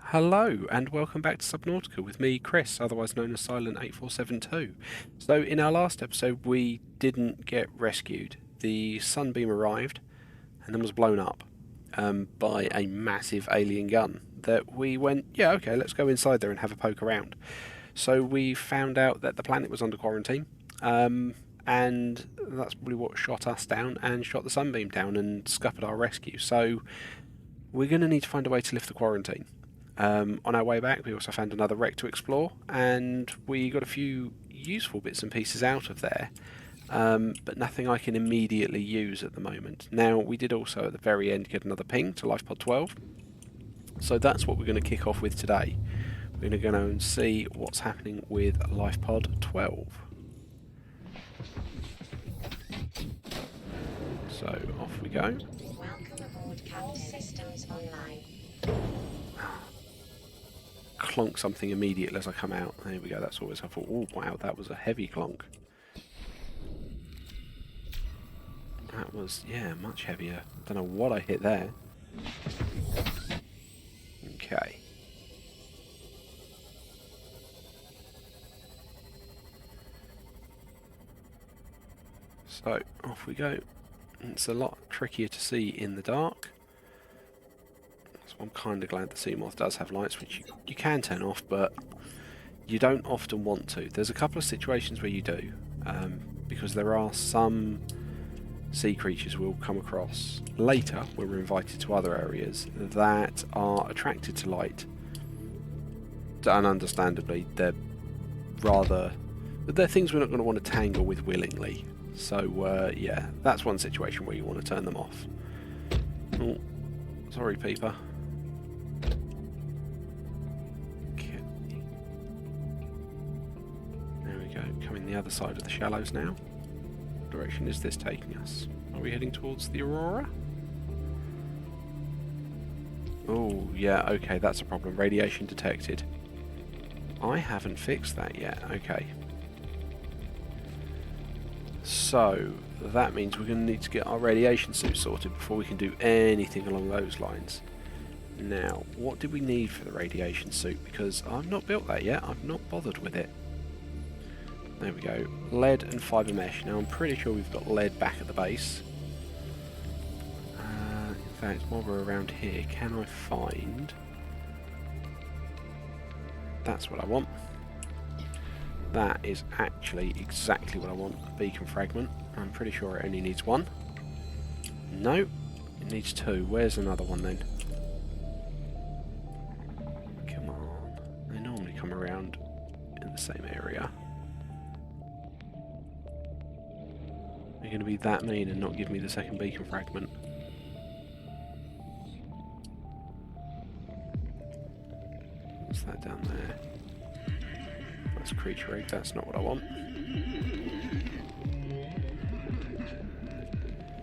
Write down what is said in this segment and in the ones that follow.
Hello and welcome back to Subnautica with me, Chris, otherwise known as Silent8472. So in our last episode we didn't get rescued. The Sunbeam arrived and then was blown up by a massive alien gun that we went, yeah, okay, let's go inside there and have a poke around. So we found out that the planet was under quarantine, and that's probably what shot us down and shot the Sunbeam down and scuppered our rescue. So we're going to need to find a way to lift the quarantine. On our way back we also found another wreck to explore, and we got a few useful bits and pieces out of there, but nothing I can immediately use at the moment. Now we did also at the very end get another ping to lifepod 12, so that's what we're going to kick off with today. We're going to go and see what's happening with lifepod 12. So off we go. Welcome aboard Cap Systems Online. Clonk something immediately as I come out. There we go, that's always helpful. Oh wow, that was a heavy clonk. That was, yeah, much heavier. Don't know what I hit there. Okay. So, off we go. It's a lot trickier to see in the dark. So I'm kind of glad the Seamoth does have lights, which you can turn off, but you don't often want to. There's a couple of situations where you do, because there are some sea creatures we'll come across later when we're invited to other areas that are attracted to light. And understandably, they're things we're not going to want to tangle with willingly. So yeah, that's one situation where you want to turn them off. Oh, sorry, Peeper. Okay. There we go. Coming the other side of the shallows now. What direction is this taking us? Are we heading towards the Aurora? Oh, yeah, okay, that's a problem. Radiation detected. I haven't fixed that yet. Okay. So, that means we're going to need to get our radiation suit sorted before we can do anything along those lines. Now, what do we need for the radiation suit? Because I've not built that yet. I've not bothered with it. There we go. Lead and fibre mesh. Now, I'm pretty sure we've got lead back at the base. In fact, while we're around here, can I find... That's what I want. That is actually exactly what I want, a beacon fragment. I'm pretty sure it only needs one. No, it needs two. Where's another one then? Come on. They normally come around in the same area. They're going to be that mean and not give me the second beacon fragment. What's that down there? That's a creature egg, that's not what I want.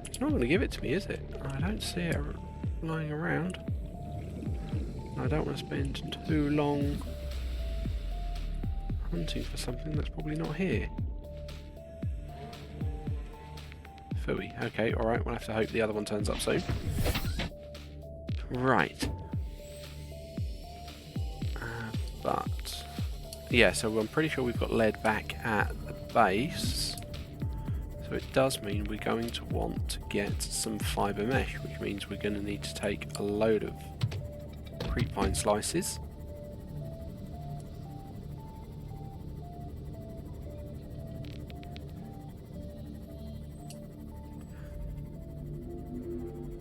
It's not going to give it to me, is it? I don't see it lying around. I don't want to spend too long hunting for something that's probably not here. Phooey. Okay, alright, we'll have to hope the other one turns up soon. Right. But... yeah, so I'm pretty sure we've got lead back at the base. So it does mean we're going to want to get some fibre mesh, which means we're going to need to take a load of creepvine slices.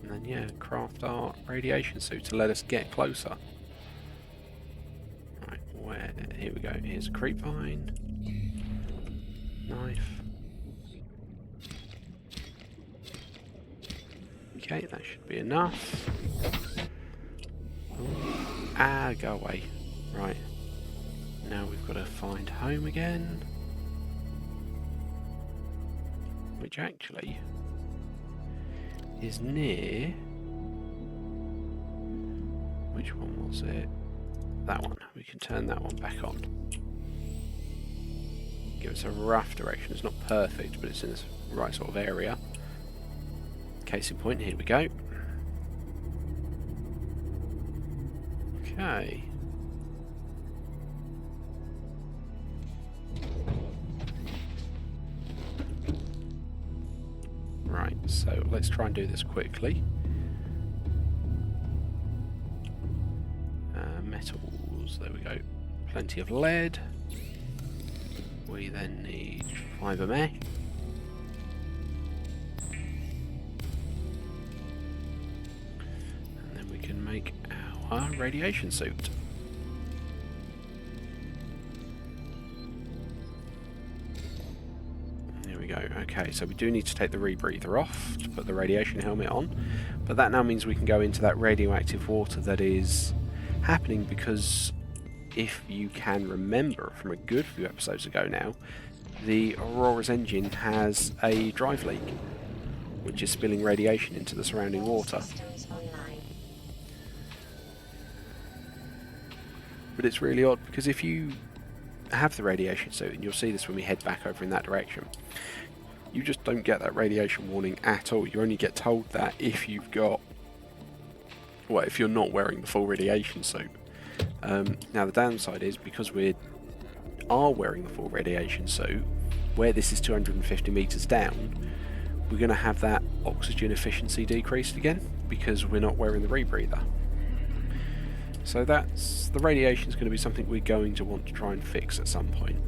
And then, yeah, craft our radiation suit to let us get closer. Here we go, here's a creepvine. Knife. Okay, that should be enough. Ooh. Ah, go away. Right. Now we've got to find home again. Which actually is near... which one was it? That one. We can turn that one back on. Give us a rough direction. It's not perfect, but it's in the right sort of area. Case in point, here we go. Okay, Okay. Right, so let's try and do this quickly. Metals, there we go. Plenty of lead. We then need fibre mesh. And then we can make our radiation suit. There we go. Okay, so we do need to take the rebreather off to put the radiation helmet on. But that now means we can go into that radioactive water that is happening because, if you can remember from a good few episodes ago now, the Aurora's engine has a drive leak, which is spilling radiation into the surrounding water. Systems online. But it's really odd because if you have the radiation suit, and you'll see this when we head back over in that direction, you just don't get that radiation warning at all. You only get told that if you've got, well, if you're not wearing the full radiation suit. Now the downside is, because we are wearing the full radiation suit, where this is 250 meters down, we're going to have that oxygen efficiency decreased again because we're not wearing the rebreather. So that's, the radiation is going to be something we're going to want to try and fix at some point.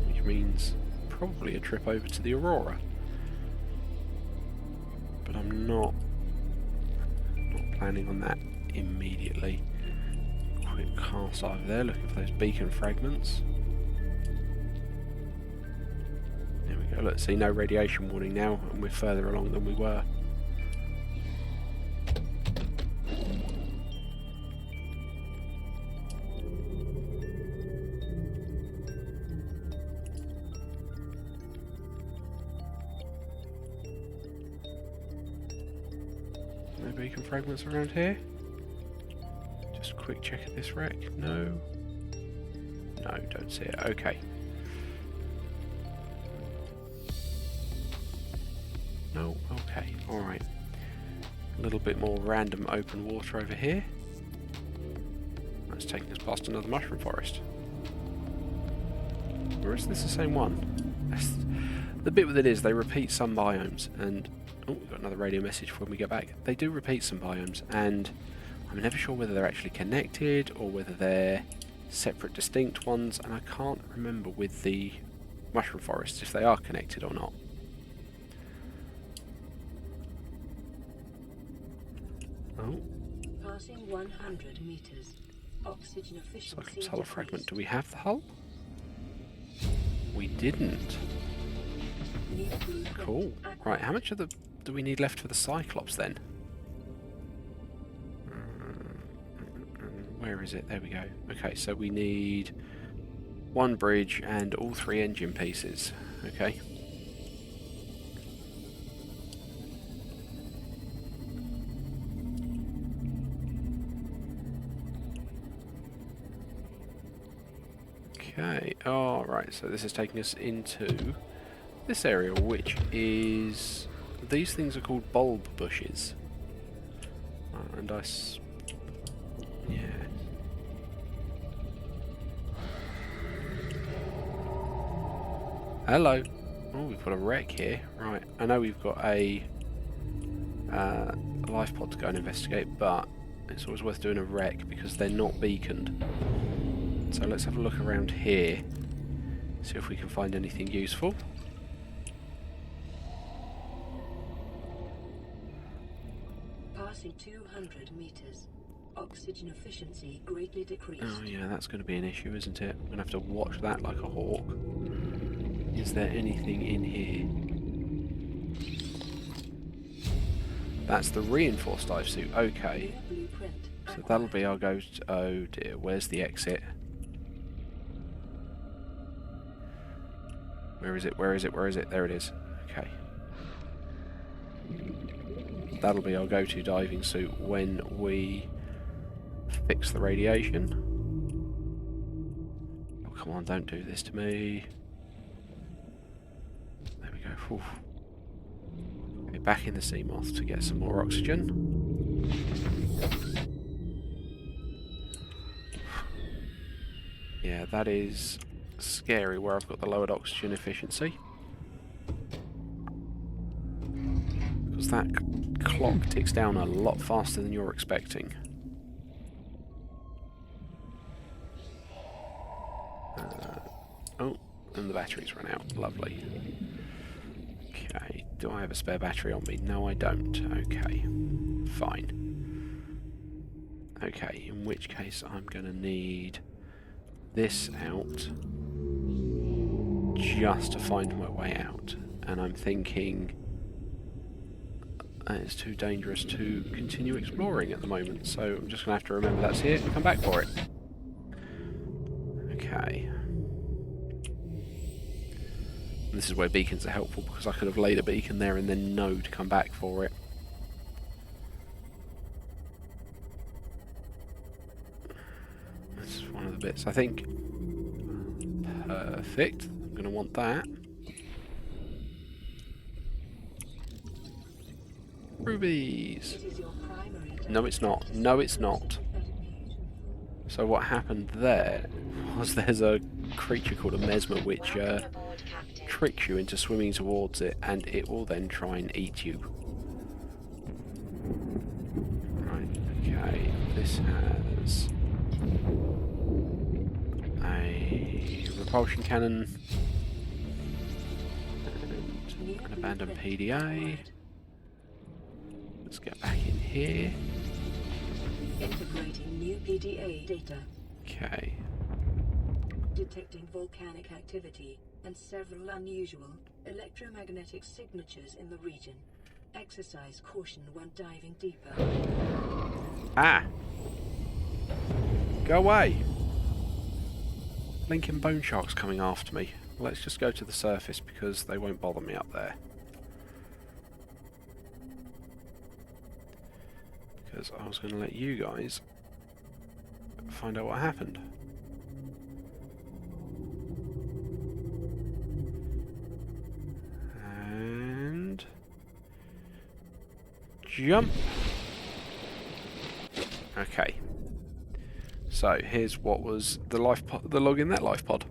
Which means probably a trip over to the Aurora. But I'm not planning on that immediately. Quick cast over there, looking for those beacon fragments. There we go, look, see, no radiation warning now, and we're further along than we were. No beacon fragments around here? Just a quick check at this wreck. No. No, don't see it. Okay. No, okay, alright. A little bit more random open water over here. That's taking us past another mushroom forest. Or is this the same one? The bit with it is, they repeat some biomes, and... oh, we've got another radio message when we get back. They do repeat some biomes, and I'm never sure whether they're actually connected, or whether they're separate, distinct ones, and I can't remember with the mushroom forests if they are connected or not. Oh. Passing 100 meters. Oxygen efficiency Cyclops hull decreased. fragment. Do we have the hull? We didn't. Need blueprint Cool. acquired. Right, how much of the do we need left for the Cyclops then? Where is it? There we go. Okay, so we need one bridge and all 3 engine pieces. Okay. Okay, alright, so this is taking us into this area, which is... these things are called bulb bushes. And yeah. Hello. Oh, we've got a wreck here. Right, I know we've got a life pod to go and investigate, but it's always worth doing a wreck because they're not beaconed. So let's have a look around here, see if we can find anything useful. Passing 200 meters. Oxygen efficiency greatly decreased. Oh yeah, that's going to be an issue, isn't it? I'm going to have to watch that like a hawk. Is there anything in here? That's the reinforced dive suit. Okay, New blueprint so acquired. that'll be our go to... oh dear, where's the exit? Where is it? Where is it? Where is it? There it is. Okay. That'll be our go-to diving suit when we fix the radiation. Oh, come on, don't do this to me. There we go. Oof. back in the sea moth to get some more oxygen. Yeah, that is scary where I've got the lowered oxygen efficiency. Because that clock ticks down a lot faster than you're expecting. Oh, and the batteries run out. Lovely. Okay, do I have a spare battery on me? No, I don't. Okay, fine. Okay, in which case I'm going to need this out just to find my way out. And I'm thinking it's too dangerous to continue exploring at the moment, so I'm just going to have to remember that's here and come back for it. Okay. And this is where beacons are helpful, because I could have laid a beacon there and then know to come back for it. This is one of the bits, I think. Perfect. I'm going to want that. Rubies! No, it's not. No, it's not. So what happened there was there's a creature called a mesmer which tricks you into swimming towards it, and it will then try and eat you. Right, okay, this has a repulsion cannon and an abandoned PDA. Let's get back in here. Integrating new PDA data. Okay. Detecting volcanic activity and several unusual electromagnetic signatures in the region. Exercise caution when diving deeper. Ah! Go away! Lincoln bone sharks coming after me. Let's just go to the surface because they won't bother me up there. Because I was going to let you guys find out what happened. And jump. Okay. So here's what was the the log in that life pod.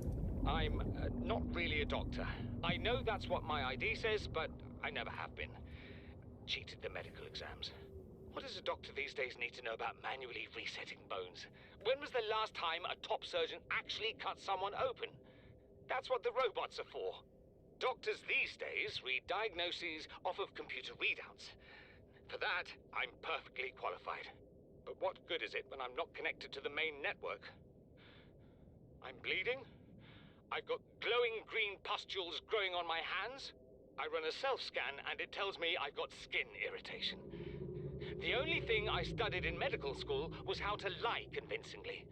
I'm not really a doctor. I know that's what my ID says, but I never have been. Cheated the medical exams. What does a doctor these days need to know about manually resetting bones? When was the last time a top surgeon actually cut someone open? That's what the robots are for. Doctors these days read diagnoses off of computer readouts. For that, I'm perfectly qualified. But what good is it when I'm not connected to the main network? I'm bleeding. I've got glowing green pustules growing on my hands. I run a self-scan and it tells me I've got skin irritation. The only thing I studied in medical school was how to lie convincingly.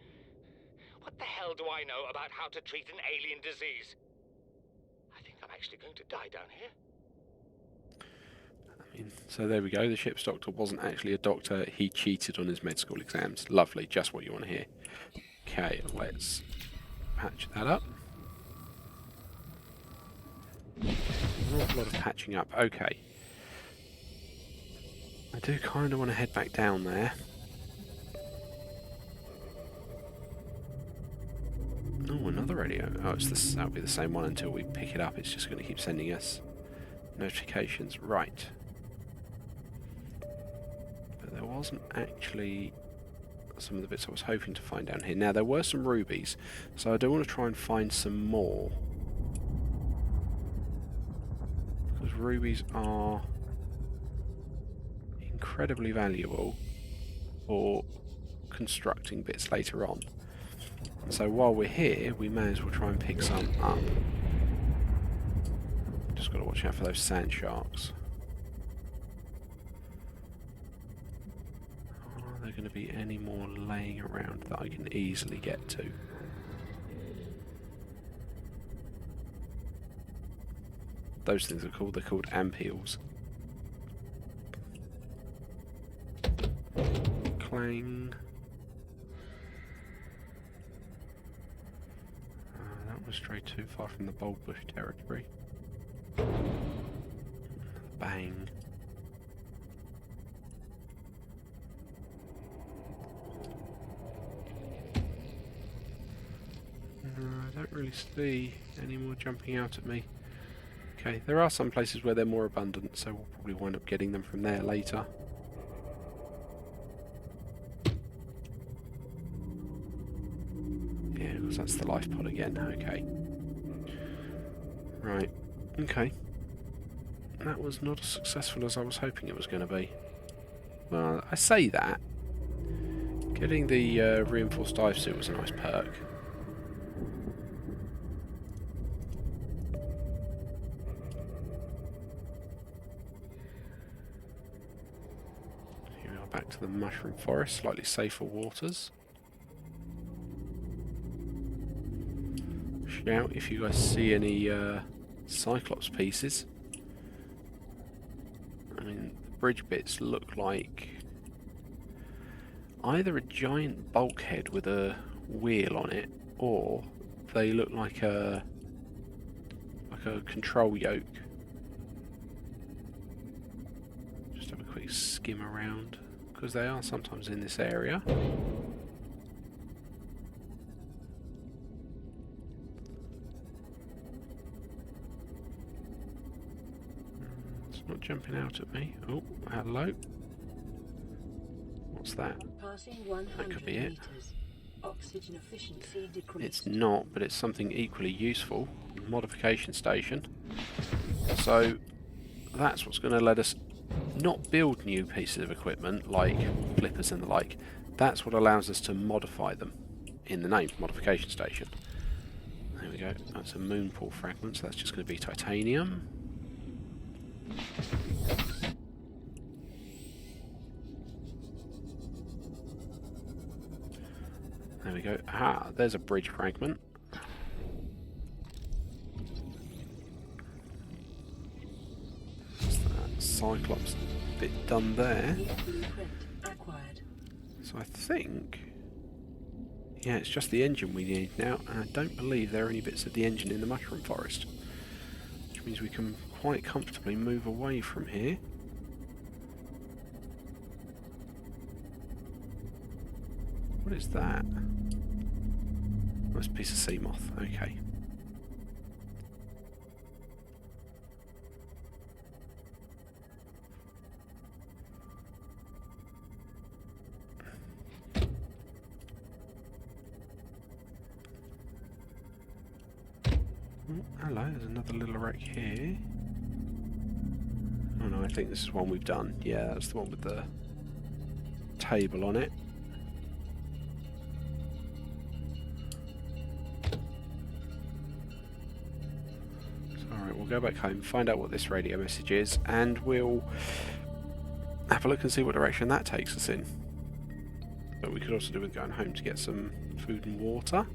What the hell do I know about how to treat an alien disease? I think I'm actually going to die down here. So there we go, the ship's doctor wasn't actually a doctor, he cheated on his med school exams. Lovely, just what you want to hear. Okay, let's patch that up. An awful lot of patching up, okay. I do kind of want to head back down there. Oh, another radio. Oh, that'll be the same one until we pick it up, it's just going to keep sending us notifications. Right. There wasn't actually some of the bits I was hoping to find down here. Now, there were some rubies, so I do want to try and find some more. Because rubies are incredibly valuable for constructing bits later on. So while we're here, we may as well try and pick some up. Just got to watch out for those sand sharks. Are there going to be any more laying around that I can easily get to? Those things are called, they're called ampules. Clang. That was straight too far from the bulb bush territory. Bang. really see any more jumping out at me. Okay, there are some places where they're more abundant, so we'll probably wind up getting them from there later. Yeah, because that's the life pod again. Okay. Right. Okay. That was not as successful as I was hoping it was going to be. Well, I say that. Getting the reinforced dive suit was a nice perk. Here we are back to the mushroom forest, slightly safer waters. Shout if you guys see any Cyclops pieces. I mean, the bridge bits look like either a giant bulkhead with a wheel on it, or they look like a control yoke. Just have a quick skim around, because they are sometimes in this area. It's not jumping out at me. Oh, hello. What's that? Passing 100 That could be it. meters. Oxygen efficiency decreased. It's not, but it's something equally useful. Modification station. So that's what's going to let us not build new pieces of equipment like flippers and the like. That's what allows us to modify them in the name, modification station. There we go. That's a moon pool fragment, so that's just going to be titanium. There we go. Ah, there's a bridge fragment. That's that Cyclops bit done there. Blueprint acquired. So I think... yeah, it's just the engine we need now, and I don't believe there are any bits of the engine in the mushroom forest. Which means we can quite comfortably move away from here. What is that? Nice piece of sea moth. Okay. Oh, hello, there's another little wreck here. Oh no, I think this is one we've done. Yeah, that's the one with the table on it. Alright, we'll go back home, find out what this radio message is, and we'll have a look and see what direction that takes us in. But we could also do with going home to get some food and water.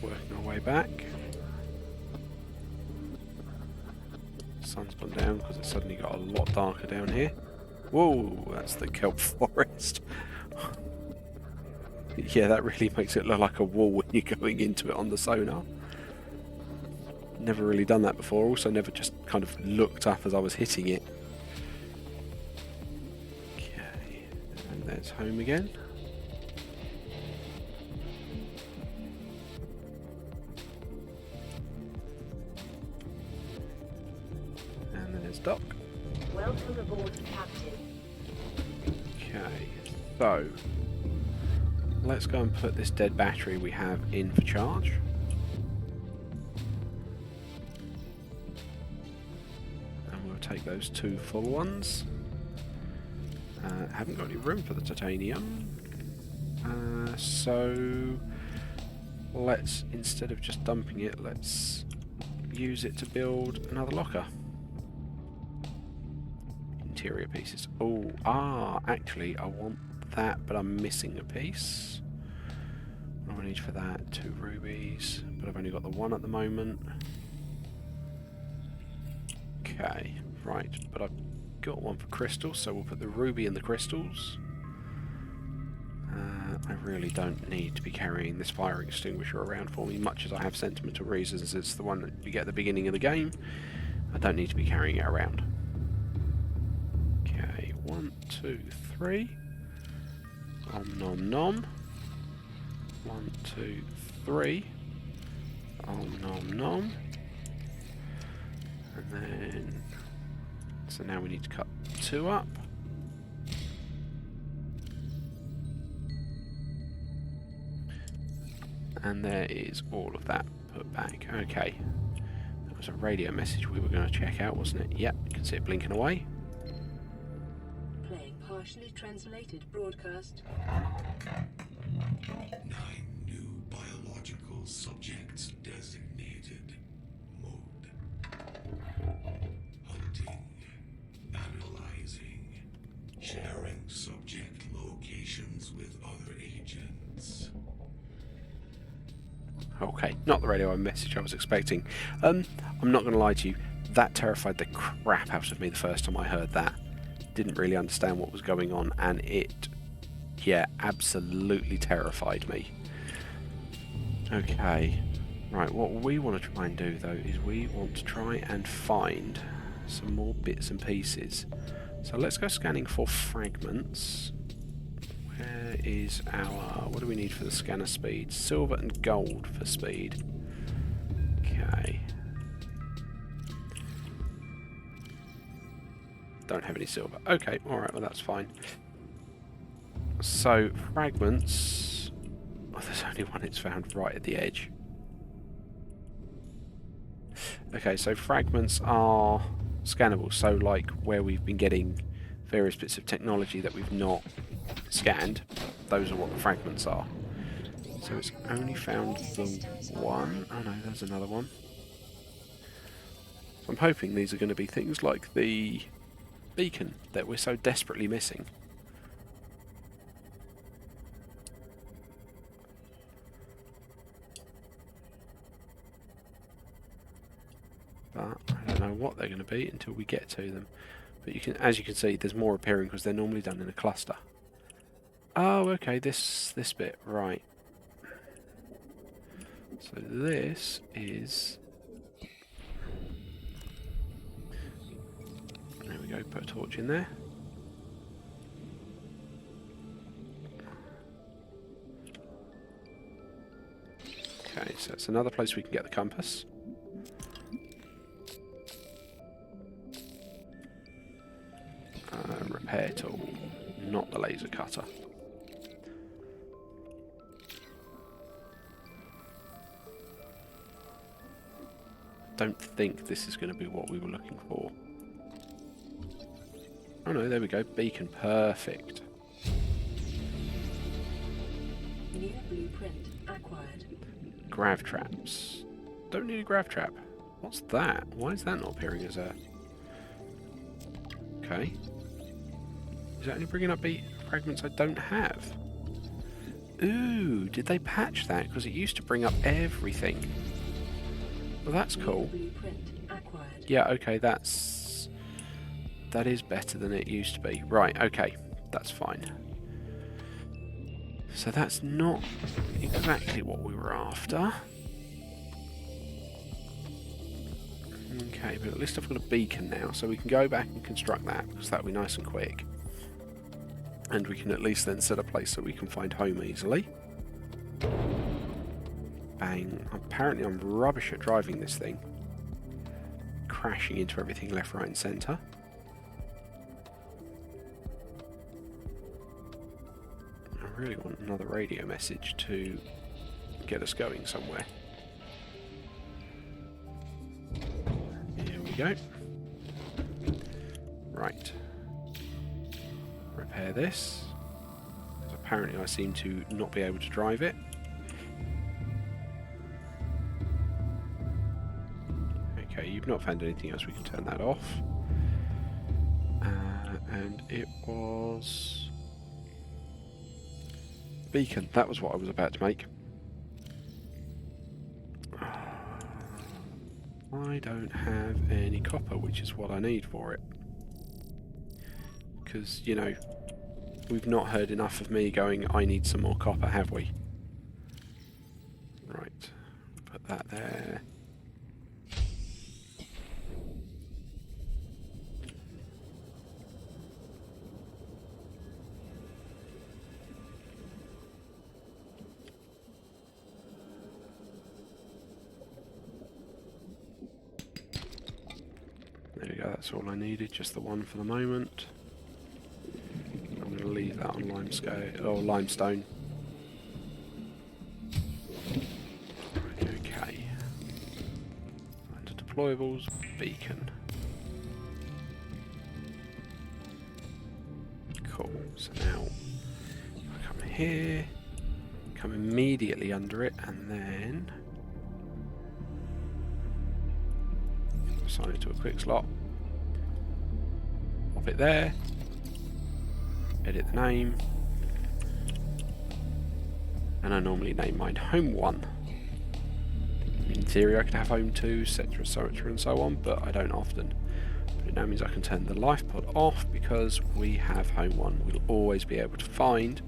Working our way back. Sun's gone down because it suddenly got a lot darker down here. Whoa, that's the kelp forest. Yeah, that really makes it look like a wall when you're going into it on the sonar. Never really done that before. Also never just kind of looked up as I was hitting it. Okay, and there's home again. Dock. Welcome aboard, Captain. Okay, so let's go and put this dead battery we have in for charge. And we'll take those two full ones. Haven't got any room for the titanium. So let's, instead of just dumping it, let's use it to build another locker. Interior pieces. Oh, actually, I want that, but I'm missing a piece. What do I need for that? 2 rubies, but I've only got the 1 at the moment. Okay, right, but I've got 1 for crystals, so we'll put the ruby in the crystals. I really don't need to be carrying this fire extinguisher around for me, much as I have sentimental reasons. It's the one that you get at the beginning of the game. I don't need to be carrying it around. Okay, 1, 2, 3. Om nom nom. 1, 2, 3. Om nom nom. And then... So now we need to cut 2 up. And there is all of that put back. Okay. That was a radio message we were going to check out, wasn't it? Yep, you can see it blinking away. Playing partially translated broadcast. 9 new biological subjects designated. Mode. Hunting. Analyzing. Sharing subject locations with other agents. Okay, not the radio message I was expecting. I'm not going to lie to you, that terrified the crap out of me the first time I heard that. Didn't really understand what was going on, and it, yeah, absolutely terrified me. Okay, right, what we want to try and do though is we want to try and find some more bits and pieces. So let's go scanning for fragments. Where is our... What do we need for the scanner speed? Silver and gold for speed. Okay. Don't have any silver. Okay, alright, well that's fine. So, fragments... Oh, there's only one it's found right at the edge. Okay, so fragments are scannable. So, like, where we've been getting various bits of technology that we've not scanned, those are what the fragments are. So it's only found the one. Oh no, there's another one. So I'm hoping these are going to be things like the beacon that we're so desperately missing. But I don't know what they're going to be until we get to them. But you can, as you can see, there's more appearing because they're normally done in a cluster. Oh, okay, this bit, right. So this is... There we go, put a torch in there. Okay, so it's another place we can get the compass. Repair tool, not the laser cutter. Don't think this is going to be what we were looking for. Oh no, there we go. Beacon, perfect. New blueprint acquired. Grav traps. Don't need a grav trap. What's that? Why is that not appearing as a... Okay. Is that only bringing up fragments I don't have? Ooh, did they patch that? Because it used to bring up everything. Well, that's cool. Yeah, okay, that is better than it used to be. Right, okay, that's fine. So that's not exactly what we were after. Okay, but at least I've got a beacon now, so we can go back and construct that, because that'll be nice and quick. And we can at least then set a place so we can find home easily. Bang. Apparently I'm rubbish at driving this thing. Crashing into everything left, right and centre. I really want another radio message to get us going somewhere. Here we go. Right. Repair this. Because apparently I seem to not be able to drive it. Okay, you've not found anything else, we can turn that off. And it was... beacon, that was what I was about to make. I don't have any copper, which is what I need for it. Because, you know, we've not heard enough of me going, I need some more copper, have we? Right, put that there. There we go, that's all I needed, just the one for the moment. I'm going to leave that on limestone. Right, okay. Under deployables, beacon. Cool, so now I come here, come immediately under it, and then assign it to a quick slot. Pop it there. Edit the name. And I normally name mine Home 1. In theory I could have Home 2, etc, etc and so on, but I don't often. But it now means I can turn the lifepod off because we have Home 1. We'll always be able to find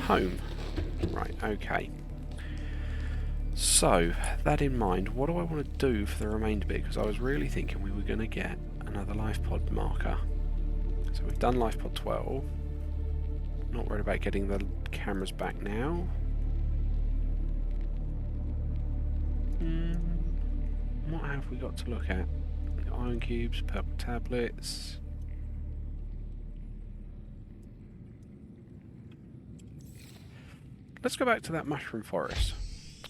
home. Right, okay. So, that in mind, what do I want to do for the remainder bit? Because I was really thinking we were going to get another lifepod marker. So we've done lifepod 12. Not worried about getting the cameras back now. What have we got to look at? We've got iron cubes, purple tablets. Let's go back to that mushroom forest.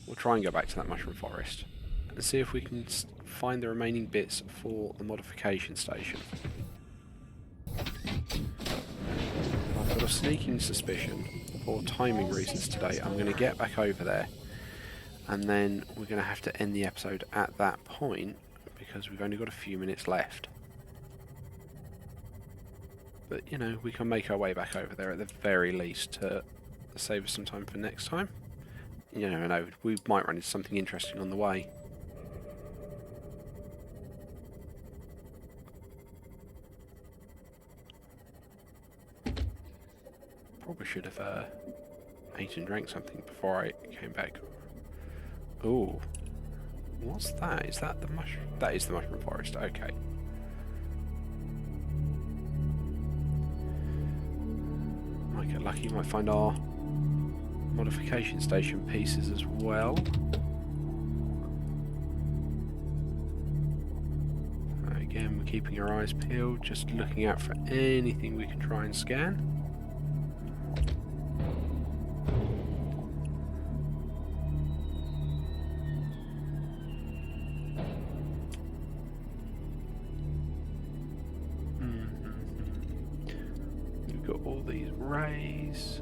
We'll try and go back to that mushroom forest and see if we can find the remaining bits for the modification station. I've got a sneaking suspicion, for timing reasons today, I'm going to get back over there and then we're going to have to end the episode at that point because we've only got a few minutes left. But, you know, we can make our way back over there at the very least to save us some time for next time. You never know, we might run into something interesting on the way. Probably should have ate and drank something before I came back. Ooh, what's that? Is that the mushroom? That is the mushroom forest, okay. Might get lucky, might find our modification station pieces as well. Again, we're keeping our eyes peeled, just looking out for anything we can try and scan. We've got all these rays.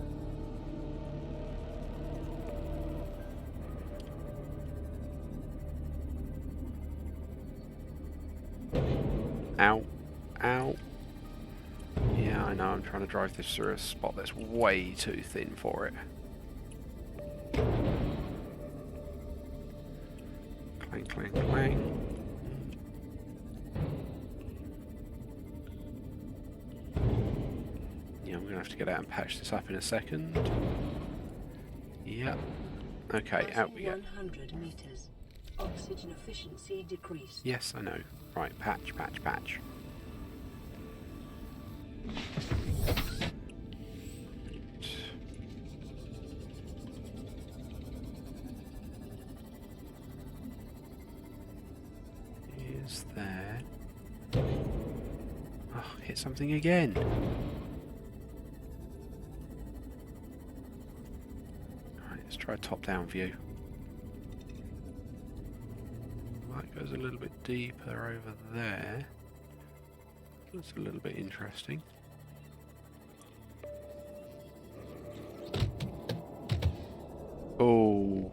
Ow. Ow. Yeah, I know, I'm trying to drive this through a spot that's way too thin for it. Clang, clang, clang. Yeah, I'm going to have to get out and patch this up in a second. Yep. Okay, out we go. 100 meters. Oxygen efficiency decreased. Yes, I know. Right, patch, patch, patch. Is there... Oh, hit something again. Alright, let's try a top-down view. That goes a little bit deeper over there. That's a little bit interesting. Oh.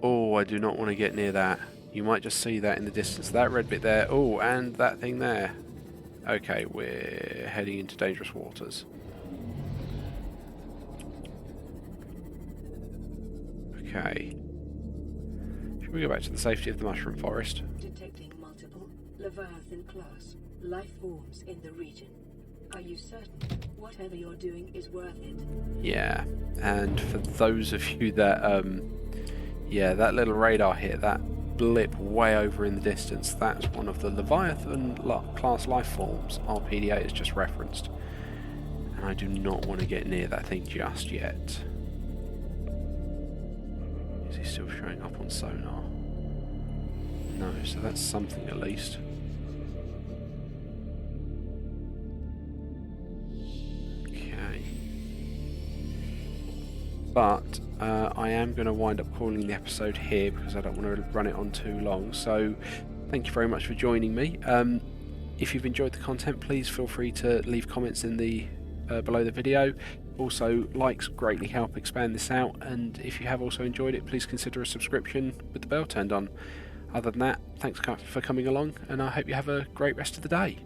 Oh, I do not want to get near that. You might just see that in the distance. That red bit there. Oh, and that thing there. Okay, we're heading into dangerous waters. Okay. Should we go back to the safety of the mushroom forest? Detecting multiple Leviathan class life forms in the region. Are you certain? Whatever you're doing is worth it. Yeah, and for those of you that, yeah, that little radar hit, that blip way over in the distance, that's one of the Leviathan class life forms our PDA has just referenced. And I do not want to get near that thing just yet. Is he still showing up on sonar? No, so that's something at least. Okay. But I am going to wind up calling the episode here because I don't want to run it on too long. So thank you very much for joining me. If you've enjoyed the content, please feel free to leave comments in the below the video. Also, likes greatly help expand this out, and if you have also enjoyed it, please consider a subscription with the bell turned on. Other than that, thanks for coming along, and I hope you have a great rest of the day.